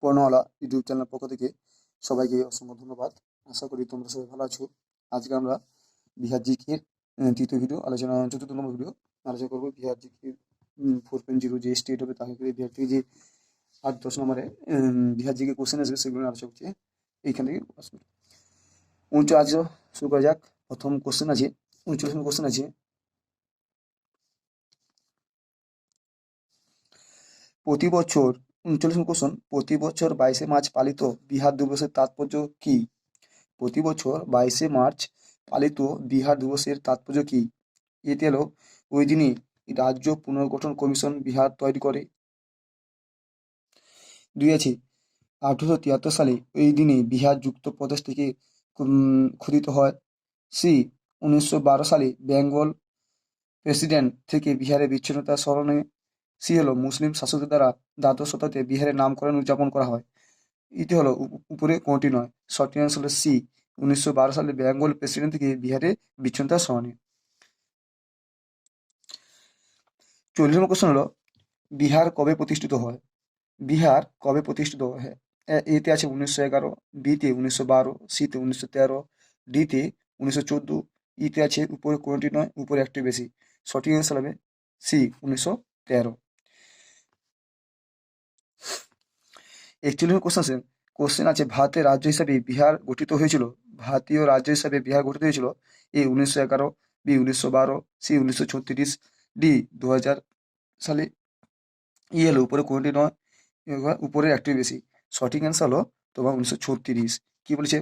কর্ণওয়ালা YouTube channel পক্ষ থেকে সবাইকে অসংখ্য ধন্যবাদ। আশা করি তোমরা সবাই ভালো আছো। আজকে আমরা বিহার জিকের তৃতীয় ভিডিও আলোচনা, চতুর্থ নম্বর ভিডিও আলোচনা করবো। বিহার জিকের 4.0 যে স্টেট হবে তাকে করে বিহার থেকে যে 8-10 নম্বরে বিহার জিকে কোশ্চেন আসবে সেগুলো নিয়ে আলোচনা করছে এইখান থেকে আসবে। আজ শুরু করা যাক। প্রথম কোশ্চেন আছে 39 নম্বর কোশ্চেন আছে, প্রতি বছর 39 নম্বর কোশ্চেন, প্রতি বছর 22শে মার্চ পালিত বিহার দিবসের তাৎপর্য কি? প্রতি বছর 22শে মার্চ পালিত বিহার দিবসের তাৎপর্য কি? এটি হলো ওই দিনই রাজ্য পুনর্গঠন কমিশন বিহার তৈরি করে। 2 আছে 1873 সালে এই দিনে বিহার যুক্তপ্রদেশ থেকে ক্ষুদিত হয়। সি 1912 সালে বেঙ্গল প্রেসিডেন্ট থেকে বিহারের বিচ্ছিন্নতার স্মরণে। সি হলো মুসলিম শাসকদের দ্বারা দ্বাদশ শতাব্দীতে বিহারের নামকরণ উদযাপন করা হয়। এটি হলো উপরে কোনটি নয়। সঠিক অ্যান্সার হলো সি 1912 সালে বেঙ্গল প্রেসিডেন্ট থেকে বিহারে বিচ্ছিন্নতার স্মরণে। 40 নম্বর কোশ্চেন হলো, বিহার কবে প্রতিষ্ঠিত হয়? বিহার কবে প্রতিষ্ঠিত হয়? এতে আছে 1911, বিতে 1912, সিতে 1913, ডিতে 1914, ইতে আছে উপরে কোনটি নয়, উপরে একটি বেশি। সঠিক অ্যান্সার হবে সি 1913। 41 কোশ্চেন আছে, ভারতের রাজ্য হিসাবে বিহার গঠিত হয়েছিল। ভারতীয় রাজ্য হিসাবে বিহার গঠিত হয়েছিল। এ 1911, বি 1912, সি 1936, ডি 2000 সালে। ই হলো উপরে কোনটি নয়, উপরে একটি বেশি। সঠিক অ্যান্সার হলো তোমার 1936। কি বলেছে?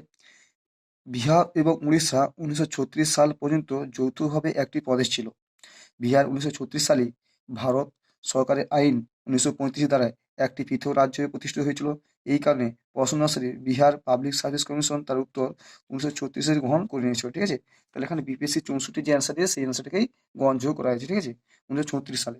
বিহার এবং উড়িষ্যা 1936 সাল পর্যন্ত যৌথভাবে একটি প্রদেশ ছিল। বিহার 1936 সালে ভারত সরকারের আইন 1935 দ্বারা একটি পৃথক রাজ্য হয়ে প্রতিষ্ঠিত হয়েছিল। এই কারণে প্রশ্ন অনুসারে বিহার পাবলিক সার্ভিস কমিশন তার উত্তর 1936 গ্রহণ করে নিয়েছিল। ঠিক আছে, তাহলে এখানে বিপিএসসি 64 যে অ্যান্সার দিয়ে সেই অ্যান্সারটাকেই গ্রহণযোগ্য করা হয়েছে। ঠিক আছে, 1936 সালে।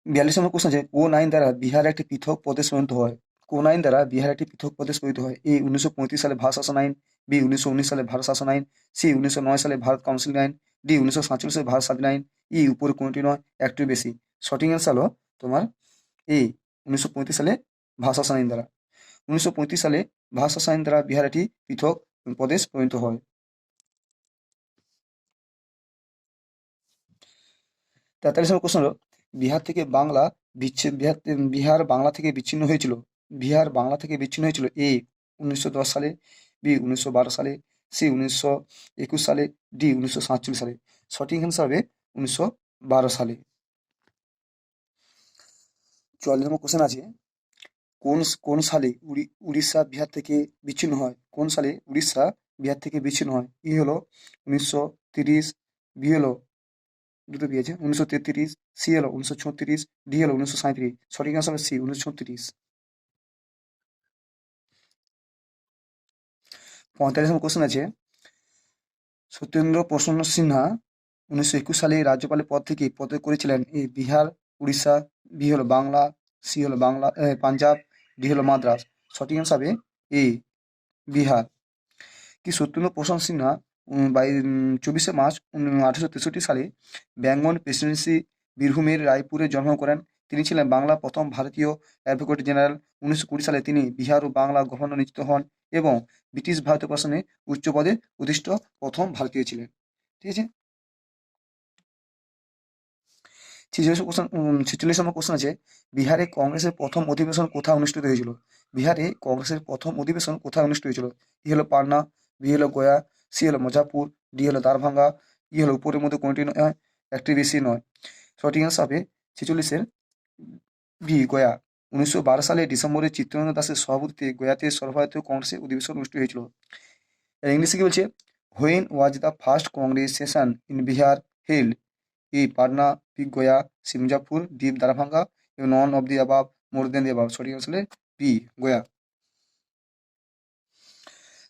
42 নম্বর কোশ্চেন আছে, কোন আইন দ্বারা বিহার একটি পৃথক প্রদেশ পরিণত হয়? কোন আইন দ্বারা বিহার একটি পৃথক প্রদেশ পরিণত হয়? এ 1935 সালে ভারত শাসন আইন, বি 1919 সালে ভারত শাসন আইন, সি 1909 সালে ভারত কাউন্সিল আইন, ডি 1947 সালে ভারত স্বাধীন আইন, ই উপরে কোনটি নয়, একটু বেশি। সঠিক অ্যান্সার হলো তোমার এ 1935 সালে ভারত শাসন আইন দ্বারা। 1935 সালে ভারত শাসন আইন দ্বারা বিহার একটি পৃথক প্রদেশ পরিণত হয়। 43 নম্বর কোশ্চেন হলো, বিহার থেকে বাংলা বিহার বাংলা থেকে বিচ্ছিন্ন হয়েছিল। বিহার বাংলা থেকে বিচ্ছিন্ন হয়েছিল। এ 1910 সালে, বি 1912 সালে, সি 1921 সালে, ডি 1947 সালে। সঠিক অ্যান্সার হবে 1912 সালে। 44 নম্বর কোশ্চেন আছে, কোন কোন সালে উড়িষ্যা বিহার থেকে বিচ্ছিন্ন হয়? কোন সালে উড়িষ্যা বিহার থেকে বিচ্ছিন্ন হয়? ই হলো 1930, বি হলো দুটো বি আছে 1933, সি হলো 1936, ডি হলো 1937। সঠিক অ্যান্সার হবে সি 1936। 45 নম্বর কোশ্চেন আছে, সত্যেন্দ্র প্রসন্ন সিনহা 1921 সালে রাজ্যপালের পদ থেকে পদত্যাগ করেছিলেন। এ বিহার, উড়িষ্যা, বি হলো বাংলা, সি হলো পাঞ্জাব, ডি হলো মাদ্রাস। সঠিক অ্যান্সার হবে এ বিহার। কি সত্যেন্দ্র প্রসন্ন সিনহা 24শে মার্চ 1863 সালে বেঙ্গল প্রেসিডেন্সি বীরভূমের রায়পুরে জন্মগ্রহণ করেন। তিনি ছিলেন বাংলার প্রথম ভারতীয় অ্যাডভোকেট জেনারেল। 1920 সালে তিনি বিহার ও বাংলা গভর্নর নিযুক্ত হন এবং ব্রিটিশ ভারতীয় প্রশাসনে উচ্চ পদে অধিষ্ঠিত প্রথম ভারতীয় ছিলেন। ঠিক আছে, 46 নম্বর কোশ্চেন আছে, বিহারে কংগ্রেসের প্রথম অধিবেশন কোথায় অনুষ্ঠিত হয়েছিল? বিহারে কংগ্রেসের প্রথম অধিবেশন কোথায় অনুষ্ঠিত হয়েছিল? ই হলো পাটনা, বি হলো গয়া, সি হলো মুজাফরপুর, ডি হলো দারভাঙ্গা, ই হলো উপরের মধ্যে কোনটি নয়, একটি বেশি নয়। সঠিক অ্যান্সার হবে 46-এর বি গয়া। 1912 সালে ডিসেম্বরে চিত্তরঞ্জন দাসের সভাপতিত্বে গয়াতে সর্বভারতীয় কংগ্রেসের অধিবেশন অনুষ্ঠিত হয়েছিল। ইংলিশে কি বলছে? When was the first Congress session in Bihar held? A Patna, B Gaya, C Muzaffarpur, D Darbhanga, এবং none of the above, more than the above. সঠিক আসলে বি গয়া।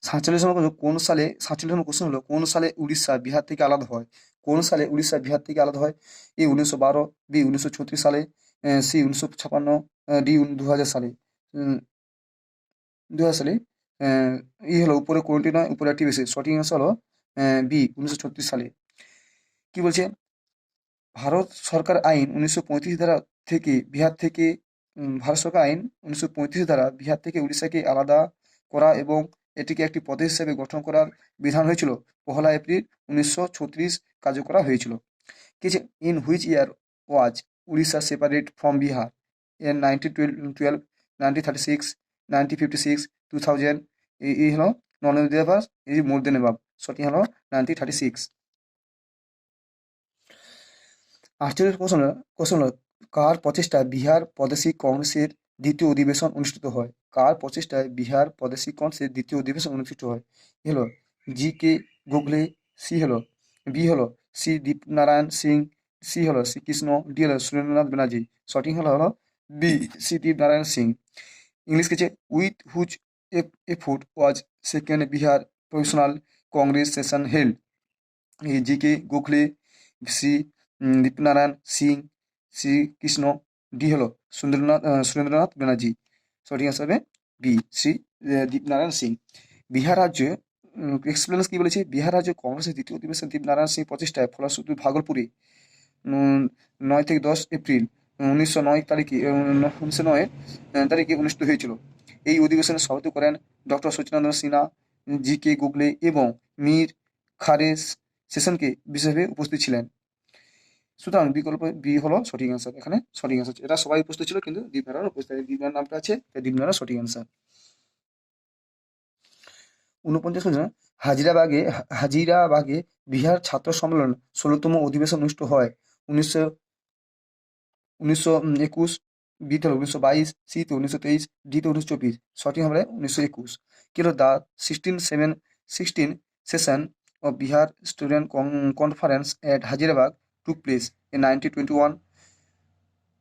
47 নম্বর কোন সালে 47 নম্বর কোশ্চেন হলো, কোন সালে উড়িষ্যা বিহার থেকে আলাদা হয়? কোন সালে উড়িষ্যা বিহার থেকে আলাদা হয়? এ 1912, বি 1936 সালে, সি 1956, ডি 2000 সালে। 2000 সালে। ই হলো উপরে কোনটি নয়, উপরে একটি বেশি। সঠিক অ্যান্সার হলো বি 1936 সালে। কি বলছে? ভারত সরকার আইন 1935 ধারা থেকে বিহার থেকে ভারত সরকার আইন 1935 দ্বারা বিহার থেকে উড়িষ্যাকে আলাদা করা এবং এটিকে একটি প্রদেশ হিসেবে গঠন করার বিধান হয়েছিল 1 এপ্রিল 1936 কার্যকর করা হয়েছিল। কিছু in which year was Orissa separate from Bihar in 1912, 1936, 1956, 2000 এই হলো নন দেবাস এই মোর দেন এবাব সঠিক হলো 1936। 48 কোশ্চেন হলো কার প্রচেষ্টায় বিহার প্রাদেশিক কংগ্রেসের দ্বিতীয় অধিবেশন অনুষ্ঠিত হয়? কার প্রচেষ্টায় বিহার প্রাদেশিক কংগ্রেসের দ্বিতীয় অধিবেশন অনুষ্ঠিত হয়? এ হলো জি কে গোখলে, সি হলো বি হলো সি দীপনারায়ণ সিং, সি হলো শ্রীকৃষ্ণ, ডি হলো সুরেন্দ্রনাথ ব্যানার্জি। সঠিক হলো B C Dipnarayan Singh. English কেছে with which afoot was second Bihar professional Congress session held? G K Gokhale, C Dipnarayan Singh, Shri Krishna, D হলো সুরেন্দ্রনাথ ব্যানার্জি। সঠিক আনসার হবে বি শ্রী দীপনারায়ণ সিং। বিহার রাজ্যে এক্সপ্লেনেন্স কি বলেছে? বিহার রাজ্য কংগ্রেসের দ্বিতীয় অধিবেশন দীপনারায়ণ সিং প্রচেষ্টায় ফলশ্রুতি ভাগলপুরে 9 থেকে 10 এপ্রিল 1909 তারিখে 1909 তারিখে অনুষ্ঠিত হয়েছিল। এই অধিবেশনে সভাপতি করেন ডক্টর সচিদানন্দ সিনহা, জি কে গোখলে এবং মীর খারেজ সেশনকে বিশেষভাবে উপস্থিত ছিলেন। সুতরাং বিকল্প বি হলো সঠিক অ্যান্সার। এখানে সঠিক অ্যান্সার, এটা সবাই উপস্থিত ছিল কিন্তু দীপনারায়ণ উপস্থিত, দীপনারায়ণ নামটা আছে, দীপনারায়ণ সঠিক অ্যান্সার। 49 কোশ্চেন হাজিরাবাগে বিহার ছাত্র সম্মেলন 16তম অধিবেশন অনুষ্ঠিত হয় 1921, বিতে হলো 1922, সিতে 1923, ডিতে 1924। সঠিক হবে 1921। কি হলো the 16 session of Bihar student conference at Hazaribagh took place in 1921,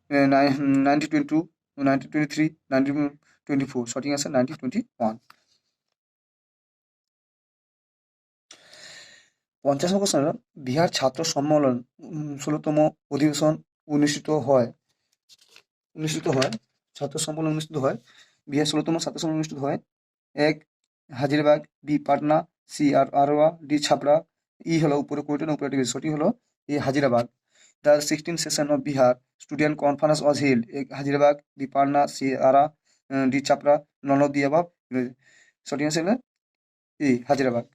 1922, 1923, 1924। সঠিক অ্যান্সার 1921। 50 কোশ্চেন হলো বিহার ছাত্র সম্মেলন 16তম অধিবেশন অনুষ্ঠিত হয় ছাত্র সম্মেলন অনুষ্ঠিত হয় বিহার 16তম ছাত্র সম্মেলন অনুষ্ঠিত হয় 1 Hazaribagh, B Patna, C Arrah, D Chhapra. E হলো উপরে কোয়েটেন উপরে টিভি। সঠিক হলো A Hazaribagh. The 16 session of Bihar student conference was held Hazaribagh, B Patna, C Arrah, D Chhapra, none of the above. সঠিক আছে এ হাজিরাবাগ।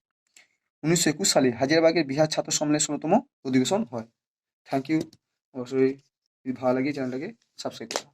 1921 সালে হাজিরাবাগের বিহার ছাত্র সম্মেলনের 16তম অধিবেশন হয়। Thank you. অবশ্যই যদি ভালো লাগে চ্যানেলটাকে সাবস্ক্রাইব করো।